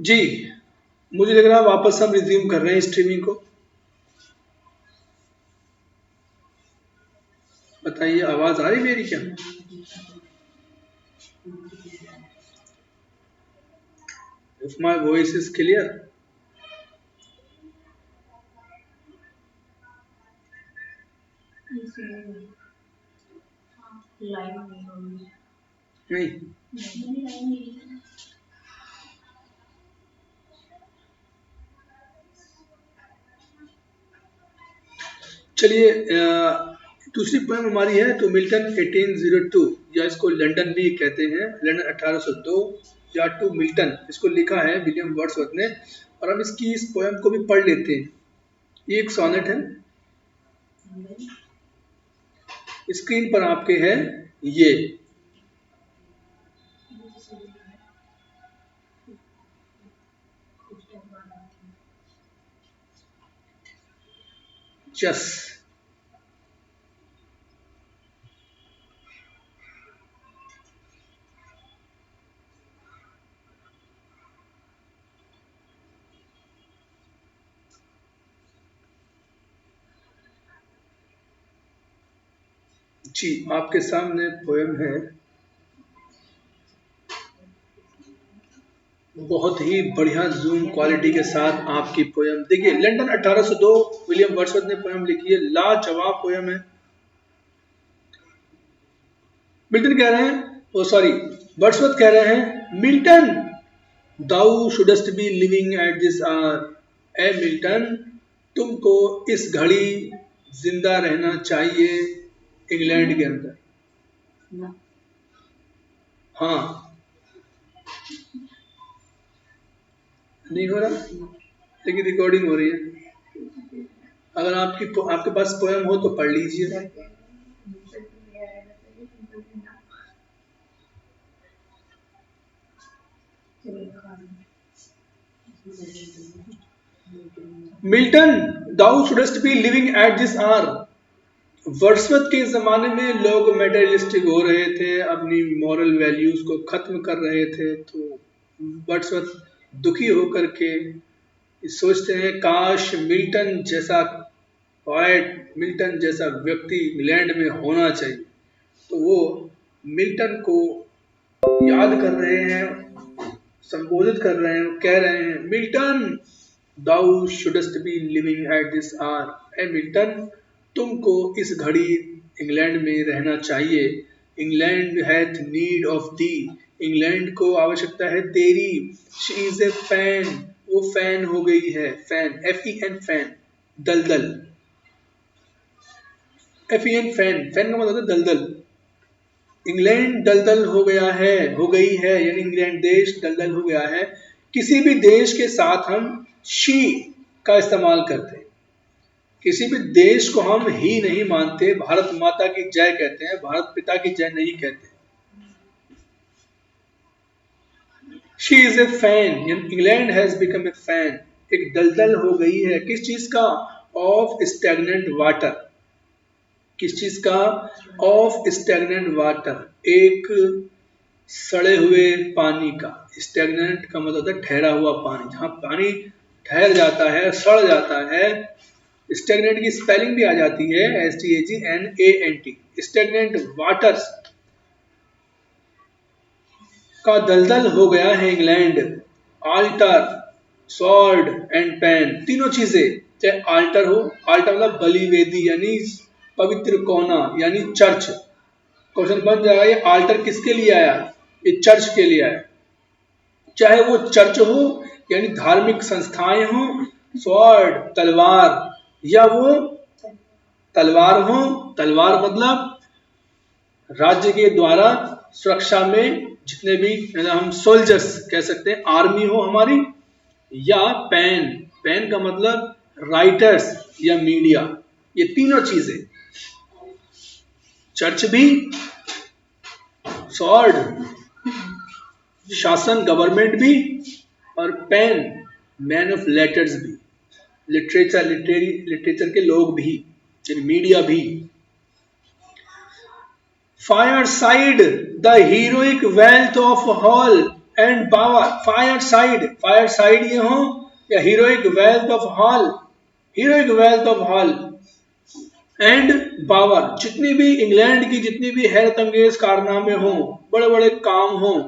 जी, मुझे लग रहा है वापस हम रिज्यूम कर रहे हैं स्ट्रीमिंग को। बताइए, आवाज आ रही मेरी क्या? If my voice is clear. नहीं। चलिए, दूसरी पोएम हमारी है तो मिल्टन 1802, या इसको लंदन भी कहते हैं, लंदन 1802, या टू मिल्टन इसको लिखा है विलियम वर्ड्सवर्थ ने। और हम इसकी इस पोएम को भी पढ़ लेते हैं। ये एक सोनेट है। स्क्रीन पर आपके है ये। चस। जी, आपके सामने पोएम है। बहुत ही बढ़िया जूम क्वालिटी के साथ आपकी पोयम देखिए। लंदन 1802, विलियम वर्ड्सवर्थ ने पोयम लिखी है। लाजवाब पोयम है। मिल्टन कह रहे हैं, ओ सॉरी, वर्ड्सवर्थ कह रहे हैं, Milton thou shouldst be living at this hour. ए मिल्टन, तुमको इस घड़ी जिंदा रहना चाहिए इंग्लैंड के अंदर। हाँ। नहीं हो रहा, लेकिन रिकॉर्डिंग हो रही है। अगर आपके पास पोयम हो तो पढ़ लीजिए। Milton thou shouldst be living at this hour. Wordsworth के ज़माने में लोग मेटेरियलिस्टिक हो रहे थे, अपनी मॉरल वैल्यूज को खत्म कर रहे थे। तो वर्ड्सवर्थ दुखी होकर के सोचते हैं, काश मिल्टन जैसा पोएट, मिल्टन जैसा व्यक्ति इंग्लैंड में होना चाहिए। तो वो मिल्टन को याद कर रहे हैं, संबोधित कर रहे हैं, कह रहे हैं, Milton thou shouldst be living at this hour. ए मिल्टन, तुमको इस घड़ी इंग्लैंड में रहना चाहिए। England hath need of thee. England को आवश्यकता है तेरी। She is a fen. वो फैन हो गई है। फैन, FEN, फैन, दलदल। FEN, फैन, फैन का मतलब होता है दलदल। इंग्लैंड दलदल हो गया है, हो गई है, यानी इंग्लैंड देश दलदल हो गया है। किसी भी देश के साथ हम शी का इस्तेमाल करते हैं। किसी भी देश को हम ही नहीं मानते, भारत माता की जय कहते हैं, भारत पिता की जय नहीं कहते। She is a fan, England has become a fan. एक दलदल हो गई है, किस चीज का? Of stagnant water. किस चीज का? ऑफ स्टैग्नेंट वाटर, एक सड़े हुए पानी का। स्टैग्नेंट का मतलब होता है ठहरा हुआ पानी, जहां पानी ठहर जाता है, सड़ जाता है। स्टैग्नेंट की स्पेलिंग भी आ जाती है, STAGNANT। स्टैग्नेंट वाटर्स का दलदल हो गया है England. Altar, sword and pen, तीनों चीजें। चाहे आल्टर हो, आल्टर मतलब बलि वेदी, यानी पवित्र कोना, यानी चर्च। क्वेश्चन बन जाएगा, ये आल्टर किसके लिए आया? ये चर्च के लिए आया। चाहे वो चर्च हो, यानी धार्मिक संस्थाएं हो, स्वॉर्ड तलवार, या वो तलवार हो, तलवार मतलब राज्य के द्वारा सुरक्षा में जितने भी, हम सोल्जर्स कह सकते हैं, आर्मी हो हमारी, या पेन, पेन का मतलब राइटर्स या मीडिया। ये तीनों चीजें, चर्च भी, स्वॉर्ड शासन गवर्नमेंट भी, और पेन मैन ऑफ लेटर्स भी, लिटरेचर के लोग भी, मीडिया भी। Fireside, the heroic wealth of Hall and power, fire side ये हो या heroic wealth of hall, heroic wealth of hall and power, जितनी भी इंग्लैंड की जितनी भी हैरत अंगेज कारनामे हों, बड़े बड़े काम हों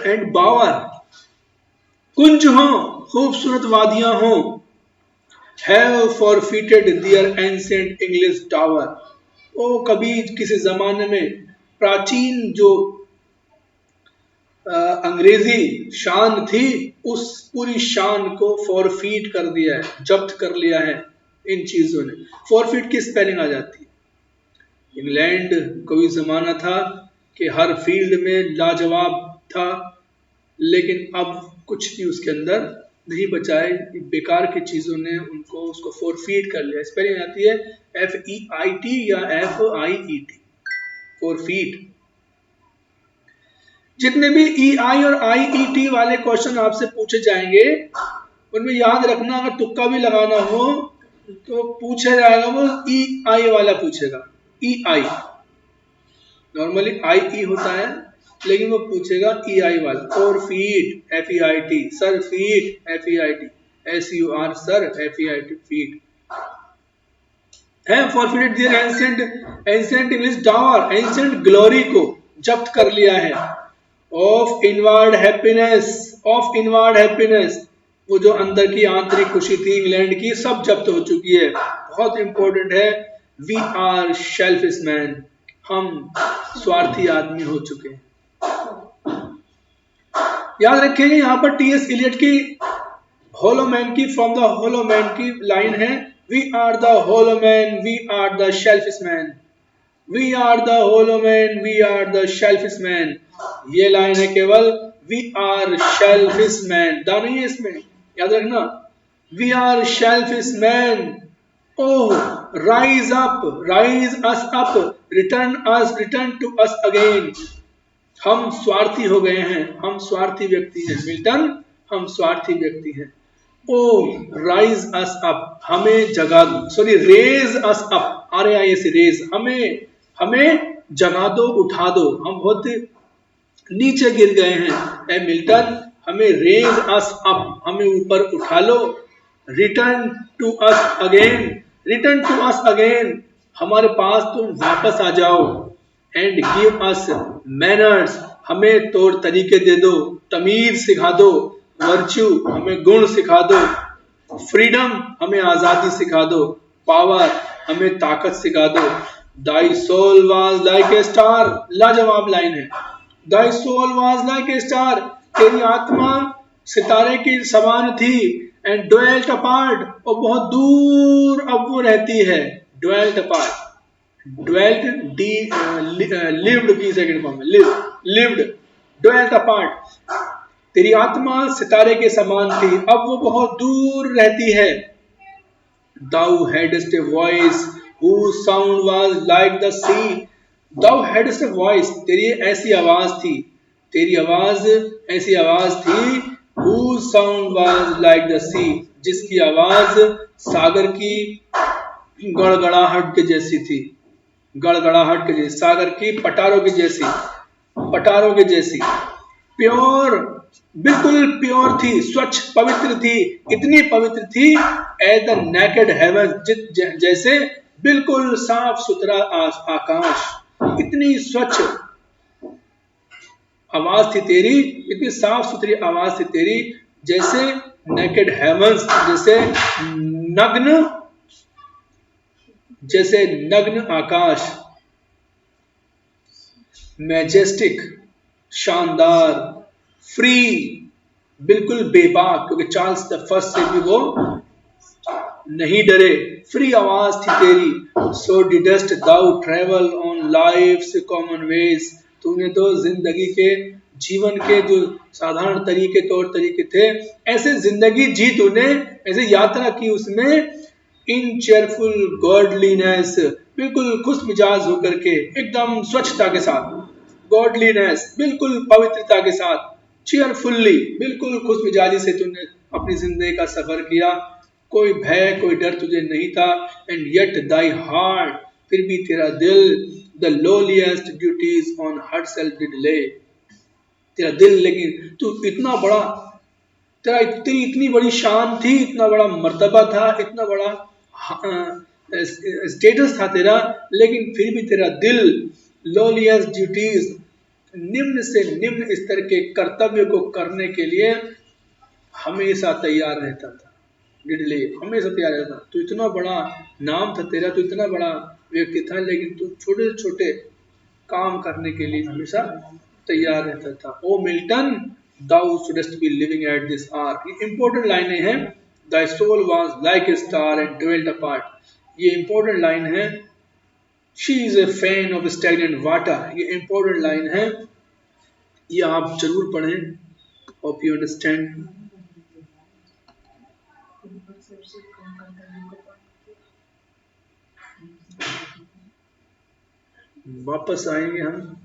एंड पावर, कुंज हो, खूबसूरत वादियां हों, have forfeited their ancient English tower, वो कभी किसी जमाने में प्राचीन जो अंग्रेजी शान थी, उस पूरी शान को फॉरफीट कर दिया है, जब्त कर लिया है इन चीजों ने। फॉरफीट की स्पेलिंग आ जाती है। इंग्लैंड कोई जमाना था कि हर फील्ड में लाजवाब था, लेकिन अब कुछ भी उसके अंदर नहीं बचा है, बेकार की चीजों ने उनको उसको फॉरफीट कर लिया। स्पेलिंग आती है FEIT या FIET, फॉरफीट। जितने भी EI और IET वाले क्वेश्चन आपसे पूछे जाएंगे, उनमें याद रखना, अगर तुक्का भी लगाना हो तो पूछा जाएगा वो EI वाला पूछेगा। EI नॉर्मली IE होता है, लेकिन वो पूछेगा EI वाला। और फीट FEIT, surfeit FEIT, SUR सर FEIT फीट है। Forfeited their ancient English dower, ancient glory को जब्त कर लिया है। ऑफ इनवर्ड हैप्पीनेस, वो जो अंदर की आंतरिक खुशी थी इंग्लैंड की, सब जब्त हो चुकी है। बहुत इंपॉर्टेंट है। वी आर शेल्फिश मैन, हम स्वार्थी आदमी हो चुके हैं। याद रखिएगा यहाँ पर TS इलियट की होलो मैन की, फ्रॉम द होलो मैन की लाइन है, we are the hollow man, we are the selfish man, we are the hollow man, we are the selfish man. ये लाइन है केवल we are selfish man, the नहीं है इसमें, याद रखना। We are selfish man, oh rise us up, return to us again. हम स्वार्थी हो गए हैं, हम स्वार्थी व्यक्ति हैं मिल्टन, हम स्वार्थी व्यक्ति हैं। ओह राइज अस अप, हमें जगा दो, sorry raise us up, RAIS raise, हमें जगा दो, उठा दो, हम बहुत नीचे गिर गए हैं। ए मिल्टन, हमें रेज अस अप, हमें ऊपर उठा लो। रिटर्न टू अस अगेन, हमारे पास तुम वापस आ जाओ। एंड गिव अस मैनर्स, हमें तौर तरीके दे दो, तमीज सिखा दो। वर्च्यू, हमें गुण सिखा दो। फ्रीडम, हमें आजादी सिखा दो। पावर, हमें ताकत सिखा दो। Thy soul was like a star, लाजवाब लाइन है। Thy soul was like a star, तेरी आत्मा सितारे की समान थी। एंड ड्वेल्ट अपार्ट, और बहुत दूर अब वो रहती है। ड्वेल्ट अपार्ट, ड्वेल्ट लिव्ड की सेकंड फॉर्म में, लिव्ड, ड्वेल्ट अपार्ट, तेरी आत्मा सितारे के समान थी, अब वो बहुत दूर रहती है। Thou hadst a voice whose sound was like the sea. Thou hadst a voice, तेरी ऐसी आवाज थी, तेरी आवाज ऐसी आवाज थी, whose sound was like the sea, जिसकी आवाज सागर की गड़गड़ाहट के जैसी थी, गड़गड़ाहट के जैसी, सागर की पटारों की जैसी। प्योर, बिल्कुल प्योर थी, स्वच्छ पवित्र थी, इतनी पवित्र थी एज द नेकेड हेवन, जैसे बिल्कुल साफ सुथरा आकाश। इतनी स्वच्छ आवाज थी तेरी, इतनी साफ सुथरी आवाज थी तेरी, जैसे नेकेड हेवंस, जैसे नग्न आकाश। मैजेस्टिक, शानदार। फ्री, बिल्कुल बेबाक, क्योंकि चार्ल्स द फर्स्ट से भी वो नहीं डरे। फ्री आवाज थी तेरी। So didst thou travel on life's common ways, तूने तो जिंदगी के, जीवन के जो साधारण तरीके, तौर तरीके थे, ऐसे जिंदगी जी तूने, ऐसे यात्रा की उसमें। इन चेयरफुल गॉडलीनेस, बिल्कुल खुश मिजाज होकर के, एकदम स्वच्छता के साथ। गॉडलीनेस, बिल्कुल पवित्रता के साथ। चेयरफुल्ली, बिल्कुल खुश मिजाजी से तूने अपनी जिंदगी का सफर किया, कोई भय कोई डर तुझे नहीं था। एंड येट दाई हार्ट, फिर भी तेरा दिल, the lowliest duties on herself did lay। तेरा दिल, लेकिन तू इतना बड़ा, तेरा तेरी इतनी बड़ी शान थी, इतना बड़ा मर्तबा था, इतना बड़ा स्टेटस था तेरा, लेकिन फिर भी तेरा दिल लोलियस ड्यूटीज, निम्न से निम्न स्तर के कर्तव्य को करने के लिए हमेशा तैयार रहता था। डिडले हमेशा तैयार रहता था। तो इतना बड़ा नाम था तेरा, तो इतना बड़ा व्यक्ति था, लेकिन तू छोटे छोटे काम करने के लिए हमेशा तैयार रहता था। O Milton, thou shouldst be living at this hour. ये इंपॉर्टेंट लाइनें हैं। The soul was like a star and dwelt apart, ये इंपॉर्टेंट लाइन है। She is a fen of stagnant water, ये इंपॉर्टेंट लाइन है, ये आप जरूर पढ़ें। Hope you understand. वापस आएंगे हम।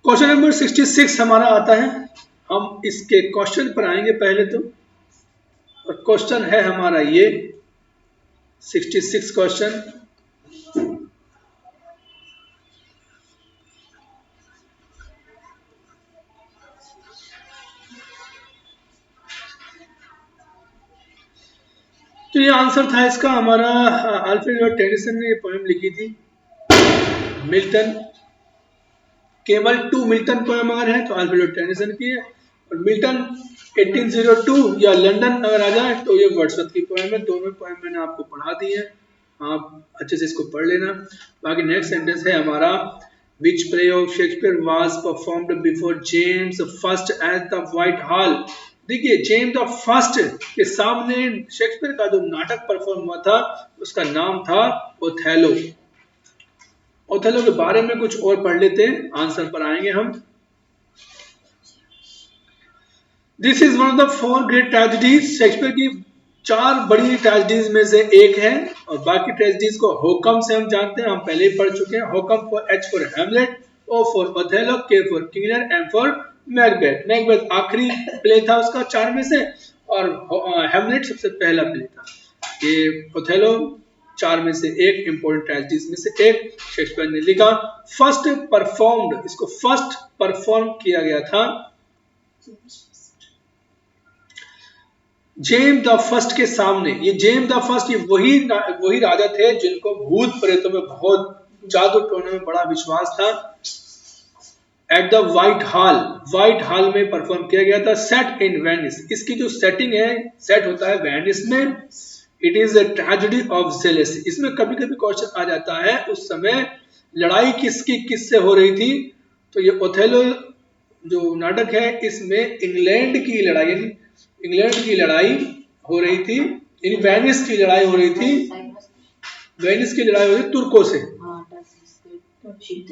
क्वेश्चन नंबर 66 हमारा आता है। हम इसके क्वेश्चन पर आएंगे पहले तो, और क्वेश्चन है हमारा ये 66 क्वेश्चन। तो ये आंसर था इसका हमारा। अल्फ्रेड लॉर्ड टेनिसन ने ये पोएम लिखी थी। मिल्टन, केवल 2 मिल्टन पोएम अगर है तो अल्फ्रेड लॉर्ड टेनिसन की है, और मिल्टन 1802 या लंदन अगर आ जाए तो ये वर्ड्सवर्थ की पोएम है। दोनों पोएम मैंने आपको पढ़ा दी है, आप अच्छे से इसको पढ़ लेना। बाकी नेक्स्ट सेंटेंस है हमारा, which play of Shakespeare was performed before James first at the white hall. देखिए, जेम्स द फर्स्ट के सामने शेक्सपियर का जो नाटक परफॉर्म हुआ था उसका नाम था ओथेलो। ओथेलो के बारे में कुछ और पढ़ लेते हैं, आंसर पर आएंगे हम। This is one of the 4 great tragedies, Shakespeare की 4 बड़ी ट्रेजेडीज में से एक है, और बाकी ट्रेजेडीज को होकम से हम जानते हैं, हम पहले ही पढ़ चुके हैं। होकम for H for Hamlet, O for Othello, K for King Lear, M for Macbeth. Macbeth आखिरी प्ले था उसका 4 में से, और हेमलेट सबसे पहला प्ले था। ये ओथेलो 4 में से एक इंपॉर्टेंट ट्रेजेडीज में से एक शेक्सपियर ने लिखा। फर्स्ट परफॉर्म्ड, इसको फर्स्ट परफॉर्म किया गया था जेम्स द फर्स्ट के सामने। ये जेम्स द फर्स्ट, ये वही राजा थे जिनको भूत प्रेतों में बहुत, जादू टोने में बड़ा विश्वास था। एट द व्हाइट हॉल में परफॉर्म किया गया था। सेट इन वेनिस, इसकी जो सेटिंग है, सेट होता है वेनिस में। It is a tragedy of jealousy. इसमें कभी कभी क्वेश्चन आ जाता है उस समय लड़ाई किससे हो रही थी। तो ये ओथेलो जो नाटक है, इसमें इंग्लैंड की लड़ाई हो रही थी, यानी वेनिस की लड़ाई हो रही थी। वेनिस की लड़ाई हो रही तुर्कों से,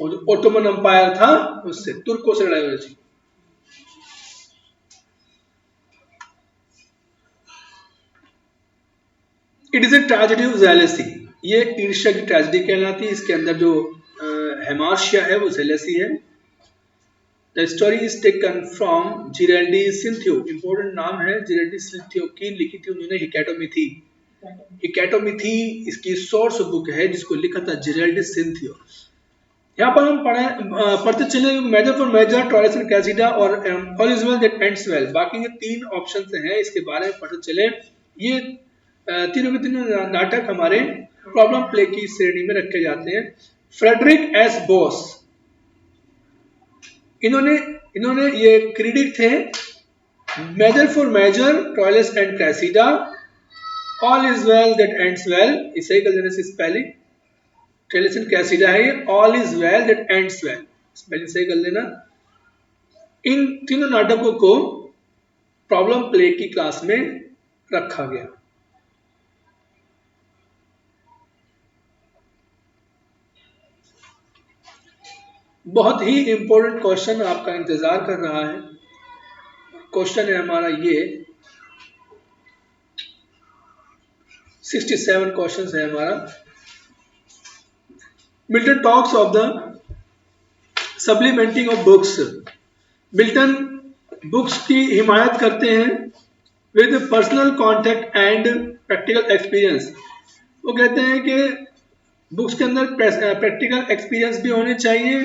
और जो ओटोमन एम्पायर था उससे, तुर्कों से लड़ाई हो रही थी। It is a tragedy of jealousy, ये ईर्ष्या की ट्रेजेडी कहलाती है। इसके अंदर जो हेमार्शिया है वो जेलेसी है। The story is taken from Giraldi Cinthio, important नाम है जिरेल्डी सिंथियो की, लिखी थी उन्होंने हिकैटोमिथी। हिकैटोमिथी इसकी सोर्स बुक है जिसको लिखा था जिरेल्डी सिंथियो। यहाँ पर हम पढ़ते चले measure for measure, Troilus and Cressida और all is well that ends well. बाकी ये 3 ऑप्शंस हैं, इसके बारे में पढ़ते चले। ये तीनों के तीनों नाटक हमारे प्रॉब्लम प्ले की श्रेणी में रखे जाते हैं। फ्रेडरिक एस बॉस, इन्होंने ये क्रिटिक थे। Measure for measure, Troilus and Cressida, all is well that ends well, इसे कर देने से स्पेलिंग टॉयलेस एंड कैसिडा है, all is well that ends well, spelling सही कर लेना। इन तीनों नाटकों को प्रॉब्लम प्ले की क्लास में रखा गया। बहुत ही इंपॉर्टेंट क्वेश्चन आपका इंतजार कर रहा है। क्वेश्चन है हमारा ये 67 क्वेश्चन है हमारा। Milton talks of the supplementing of books. Milton books की हिमायत करते हैं with personal contact and practical experience. वो कहते हैं कि बुक्स के अंदर प्रैक्टिकल एक्सपीरियंस भी होने चाहिए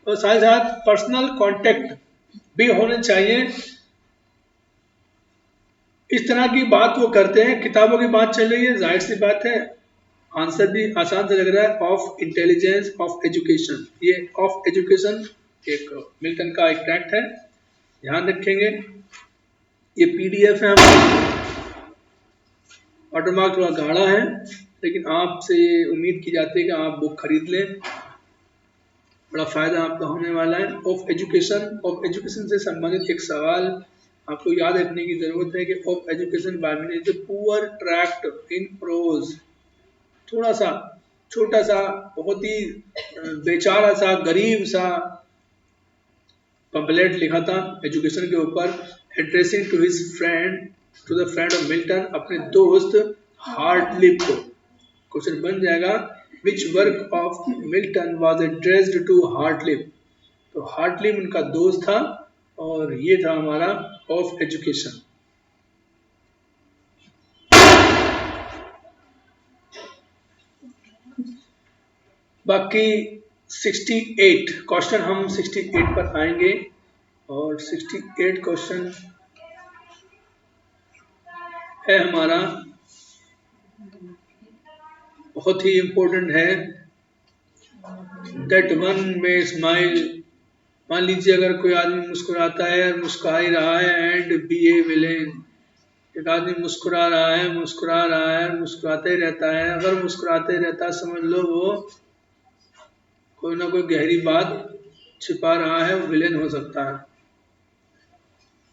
और साथ साथ पर्सनल कॉन्टेक्ट भी होने चाहिए। इस तरह की बात वो करते हैं। किताबों की बात चल रही है, जाहिर सी बात है आंसर भी आसान से लग रहा है। ऑफ इंटेलिजेंस ऑफ एजुकेशन, ये ऑफ एजुकेशन एक मिल्टन का एक ट्रैक्ट है, ध्यान रखेंगे। ये पीडीएफ है, वाटरमार्क थोड़ा गाढ़ा है, लेकिन आपसे ये उम्मीद की जाती है कि आप बुक खरीद लें, बड़ा फायदा आपका होने वाला है। ऑफ एजुकेशन, ऑफ एजुकेशन से संबंधित एक सवाल आपको याद रखने की जरूरत है कि of education by meaning poor tract in prose, थोड़ा सा छोटा सा बहुत ही बेचारा सा गरीब सा पंपलेट लिखा था एजुकेशन के ऊपर, addressing to his friend, to the friend of Milton, अपने दोस्त हार्टलिप को। क्वेश्चन बन जाएगा which work of Milton was addressed to Hartlib. तो हार्टलिप उनका दोस्त था और ये था हमारा ऑफ एजुकेशन। बाकी 68 क्वेश्चन, हम 68 पर आएंगे और 68 क्वेश्चन है हमारा, बहुत ही इंपॉर्टेंट है। दैट वन में स्माइल, मान लीजिए अगर कोई आदमी मुस्कुराता है, मुस्कुरा ही रहा है, एंड बी ए विलेन, एक आदमी मुस्कुरा रहा है, मुस्कुरा रहा है, मुस्कुराते ही रहता है, अगर मुस्कुराते ही रहता है समझ लो वो कोई ना कोई गहरी बात छिपा रहा है, विलेन हो सकता है।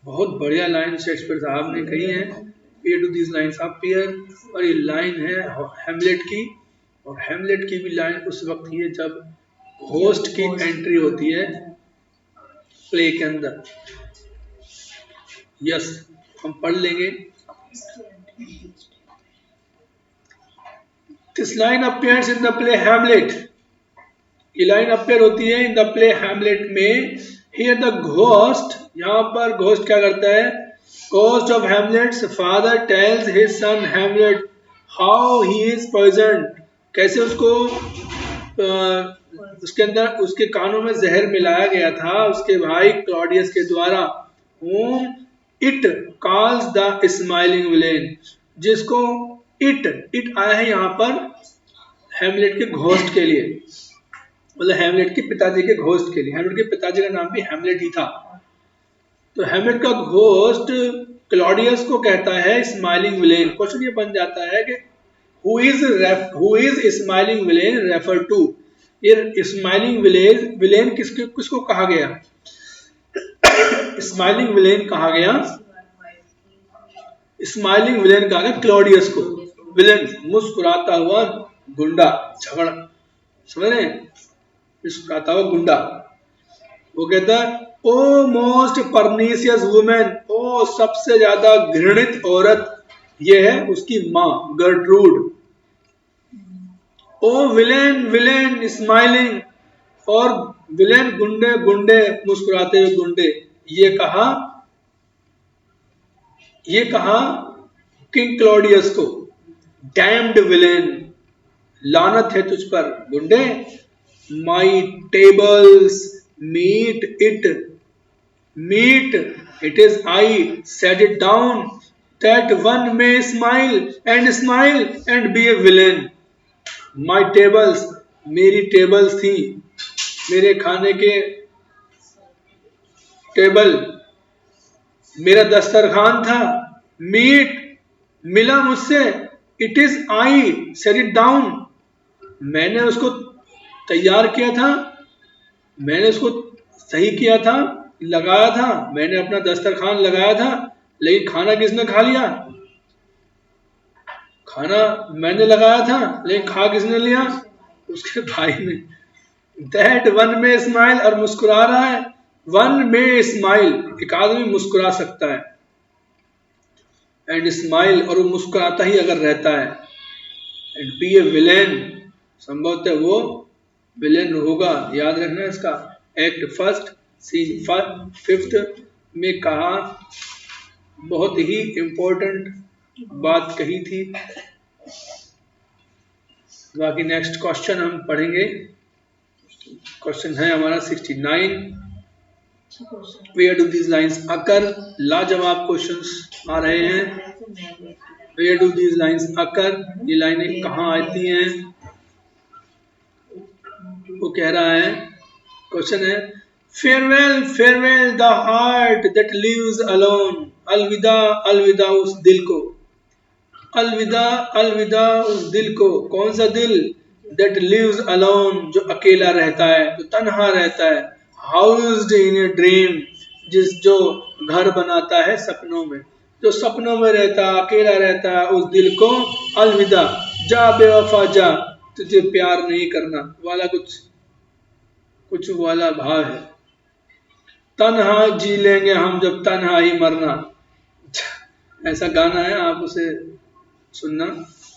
बहुत बढ़िया लाइन शेक्सपियर साहब ने कही है, पे टू दिस लाइन्स ऑफ पियर, और ये लाइन है हैमलेट की, और हैमलेट की भी लाइन उस वक्त ही है जब होस्ट की एंट्री होती है प्ले के अंदर। यस, हम पढ़ लेंगे। This line appears in the play Hamlet, ये लाइन अपेयर होती है इन द प्ले हैमलेट में। हियर द घोस्ट, यहाँ पर घोस्ट क्या करता है, ghost of Hamlet's father tells his son Hamlet how he is poisoned, कैसे उसको उसके अंदर उसके कानों में जहर मिलाया गया था उसके भाई क्लॉडियस के द्वारा। whom it calls the smiling villain, जिसको इट आया है यहाँ पर हैमलेट के घोस्ट के लिए, मतलब हैमलेट के पिताजी के घोस्ट के लिए। हैमलेट के पिताजी का नाम भी हैमलेट ही था। तो हैमलेट का घोस्ट क्लॉडियस को कहता है स्माइलिंग विलेन। क्वेश्चन ये बन जाता है कि who is smiling villain refer to, ये स्माइलिंग विलेन किसको कहा गया, स्माइलिंग विलेन कहा गया, स्माइलिंग विलेन कहा गया क्लॉडियस को। विलेन मुस्कुराता हुआ गुंडा, झगड़, समझ रहे हैं, मुस्कुराता हुआ गुंडा। वो कहता है ओ मोस्ट परनीसियस वुमेन, ओ सबसे ज्यादा घृणित औरत, ये है उसकी माँ Gertrude. O villain villain smiling, और विलेन गुंडे गुंडे मुस्कुराते हुए गुंडे, ये कहा किंग क्लॉडियस को। डैम्ड विलेन, लानत है तुझ पर गुंडे। My tables meet it is I set it down that one may smile and be a villain. My tables, मेरी टेबल्स थी, मेरे खाने के टेबल, मेरा दस्तरखान था, मीट मिला मुझसे, it is I set it down, मैंने उसको तैयार किया था, मैंने उसको सही किया था, लगाया था, मैंने अपना दस्तरखान लगाया था, लेकिन खाना किसने खा लिया, खाना मैंने लगाया था लेकिन खा किसने लिया, उसके भाई ने। दैट वन में स्माइल, और मुस्कुरा रहा है, वन में स्माइल, एक आदमी मुस्कुरा सकता है, एंड स्माइल, और वो मुस्कुराता ही अगर रहता है, एंड बी ए विलेन, संभवतः वो विलेन होगा, याद रखना इसका। एक्ट फर्स्ट सीन फिफ्थ में कहा, बहुत ही इम्पोर्टेंट बात कही थी। बाकी नेक्स्ट क्वेश्चन हम पढ़ेंगे। क्वेश्चन है हमारा 69। वेयर डू दीज लाइन्स अकर। लाजवाब क्वेश्चंस आ रहे हैं। वेयर डू दीज लाइन्स अकर, ये लाइनें कहाँ आती हैं? वो कह रहा है, क्वेश्चन है, farewell farewell the heart that lives alone. अलविदा अलविदा उस दिल को। अलविदा अलविदा उस दिल को। कौन सा दिल? दैट लिव्स अलोन, जो अकेला रहता है, जो तन्हा रहता है। हाउस्ड इन ए ड्रीम, जो घर बनाता है सपनों में, जो सपनों में रहता है, अकेला रहता है, उस दिल को अलविदा। जा बेवफा जा, तुझे प्यार नहीं करना वाला कुछ वाला भाव है। तन्हा जी लेंगे हम जब तन्हा ही मरना, ऐसा गाना है, आप उसे सुनना,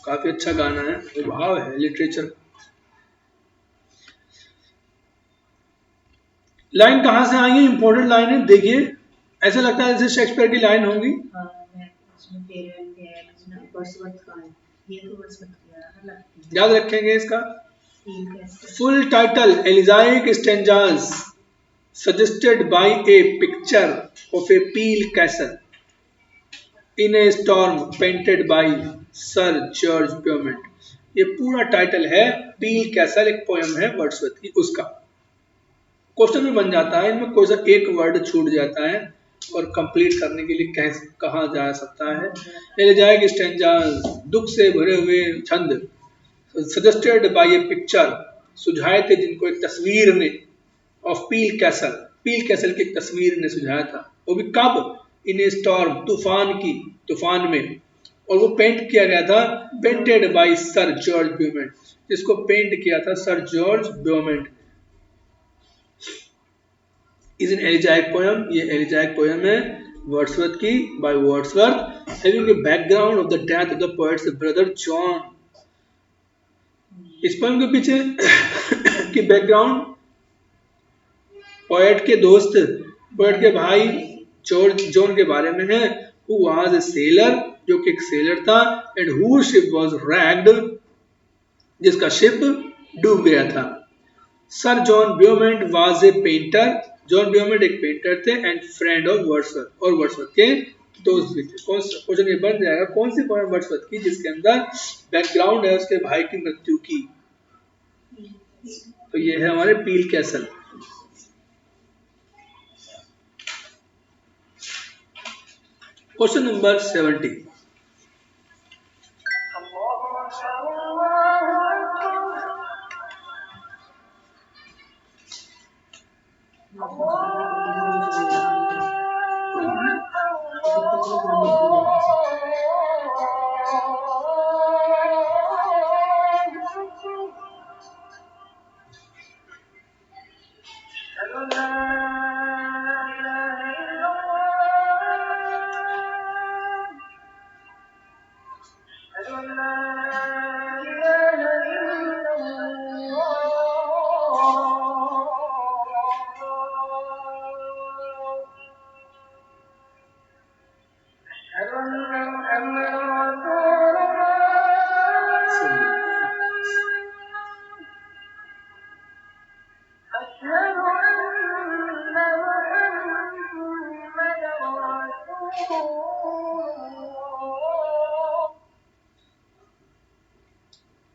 काफी अच्छा गाना है, वो भाव है लिटरेचर। लाइन कहाँ से आई है? इंपॉर्टेंट लाइन है, देखिए ऐसा लगता है जैसे शेक्सपियर की लाइन होगी। याद रखेंगे इसका full title. Elegiac stanzas suggested by a picture of a Peele Castle in a storm painted by Sir George Beaumont. ये पूरा टाइटल है, पील कैसल एक पोयम है वर्ड्सवर्थ की, उसका। क्वेश्चन में बन जाता है, इनमें कोई सा एक वर्ड छूट जाता है और कंप्लीट करने के लिए कहा जा सकता है। एलिजाइक स्टेंजास, दुख से भरे हुए छंद, सजेस्टेड बाय ए पिक्चर, सुझाए थे जिनको एक तस्वीर ने, of peel castle, peel castle की एक तस्वीर ने सुझाया था। वो भी कब? इन ए स्टॉर्म, तूफान में। और वो पेंट किया गया था, painted by Sir George Beaumont, जिसको पेंट किया था Sir George Beaumont. Is an elegiac poem, ये एलिजाइक पोयम है वर्ड्सवर्थ की, by Wordsworth, having a background of the death of the poet's brother John. इस पोयम के पीछे की बैकग्राउंड पोएट के दोस्त, पोएट के भाई जॉन के बारे में है। हु वाज ए सेलर, जो कि एक सेलर था, and who ship was wrecked, जिसका शिप डूब गया था। Sir John Beaumont was a painter, John Beaumont एक पेंटर थे, एंड फ्रेंड ऑफ वर्ड्सवर्थ, और वर्ड्सवर्थ के दोस्त भी थे। क्वेश्चन ये बन जाएगा, कौन सी पोएम वर्ड्सवर्थ की जिसके अंदर बैकग्राउंड है उसके भाई की मृत्यु की? तो ये है हमारे Peele Castle. Question number 70।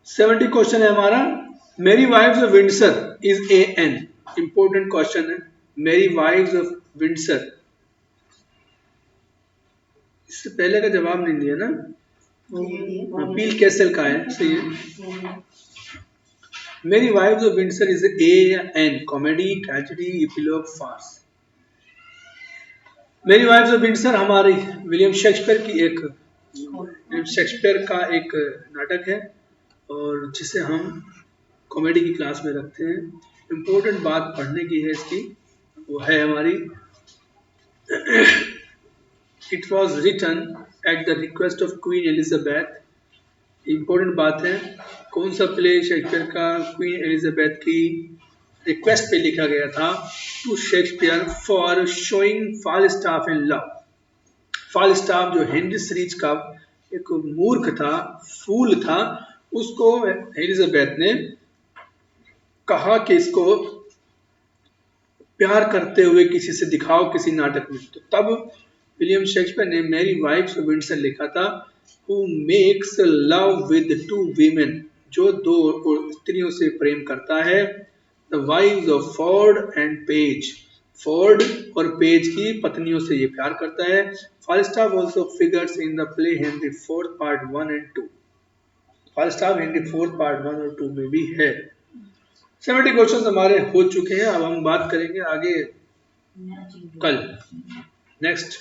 Seventy question है हमारा। Merry wives of Windsor is a an, important question है। मेरी वाइफ्स ऑफ विंडसर, इससे पहले का जवाब नहीं दिया ना, पील कैसल का है, सही है। Merry wives of Windsor is a या an, comedy, tragedy, epilogue, farce. Merry wives of Windsor हमारी विलियम शेक्सपियर का एक नाटक है, और जिसे हम कॉमेडी की क्लास में रखते हैं। इम्पोर्टेंट बात पढ़ने की है इसकी, वो है हमारी, it was written at the request of Queen Elizabeth. Important बात है, कौन सा प्ले शेक्सपियर का क्वीन एलिजाबेथ की रिक्वेस्ट पे लिखा गया था to Shakespeare for showing Falstaff in love? Falstaff जो हेनरी सीरीज का एक मूर्ख था, फूल था, उसको एलिजाबेथ ने कहा कि इसको प्यार करते हुए किसी से दिखाओ किसी नाटक में। तो तब विलियम शेक्सपियर ने मैरी वाइफ्स ऑफ विंडसर लिखा था, who makes love with two women, जो दो स्त्रियों से प्रेम करता है, the wives of Ford and page, Ford और पेज की पत्नियों से ये प्यार करता है। Falstaff also figures in the play Henry fourth part 1 and 2। Falstaff Henry fourth part 1 और 2 में भी है। 70 क्वेश्चन हमारे हो चुके हैं। अब हम बात करेंगे आगे कल नेक्स्ट